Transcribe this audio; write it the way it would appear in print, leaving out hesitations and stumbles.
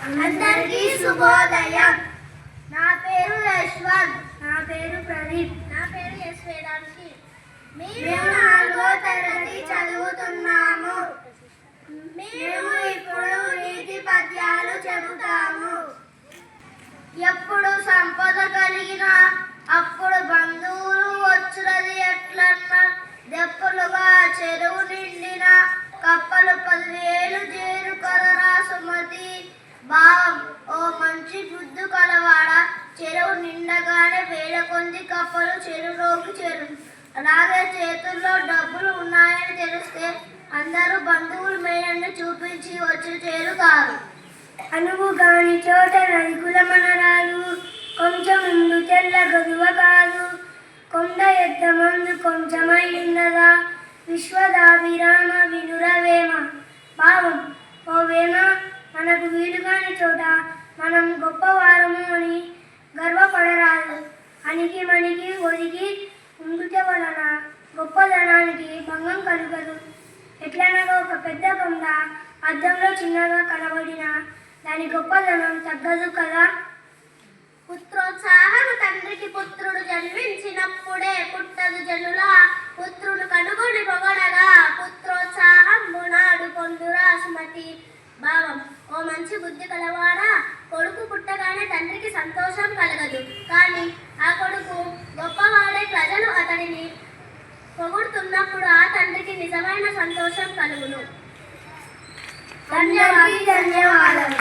అందరికీ శుభోదయం. నా పేరు యశ్వంత్. నా పేరు ప్రదీప్. నా పేరు ఎస్ వేదాంశి. మేము 4వ తరగతి చదువుతున్నాము. మేము ఇప్పుడు నీతి పద్యాలు చెబుతాము. ఎప్పుడు సంపద కలిగినా అప్పుడు బంధువులు వచ్చునది ఎట్లన్నా, దెప్పలుగా చెరువు నిండిన కప్పలు 10,000 చేరు కలరా సుమతి. భావం: ఓ మంచి బుద్ధు కలవాడ, చెరువు నిండగానే వేల కొద్ది కప్పలు చెరువులోకి చేరు. అలాగే చేతుల్లో డబ్బులు ఉన్నాయని తెలిస్తే అందరూ బంధువులు మేయన్ని చూపించి వచ్చి చేరుతారు. అనువు కాని చోట నలుగుల మనరాలు, కొంచెం ముందు తెల్ల గదువ కాదు. కొండ ఎద్ద మందు కొంచెమైందదా, విశ్వదాభిరామ వినురవేమ. భావం: ఓ వేమ, మనకు వీలుగాని చోట మనం గొప్పవారము అని గర్వపడరాదు. అణికి మణికి ఒదిగి ఉండుట వలన గొప్పదనానికి భంగం కలుగదు. ఎట్లనగా ఒక పెద్ద కొండ అద్దంలో చిన్నగా కనబడిన దాని గొప్పదనం తగ్గదు కదా. పుత్రోత్సాహము తండ్రికి పుత్రుడు జన్మించినప్పుడే పుట్టదు జనుల, పుత్రుడు కనుగొని పొగడగా పుత్రోత్సాహంబు నాడు పొందురా సుమతి. భావం: ఓ మంచి బుద్ధి కలవాడా, కొడుకు పుట్టగానే తండ్రికి సంతోషం కలగదు, కానీ ఆ కొడుకు గొప్పవాడై ప్రజలు అతడిని పొగుడుతున్నప్పుడు ఆ తండ్రికి నిజమైన సంతోషం కలుగును. ధన్యవాదాలు.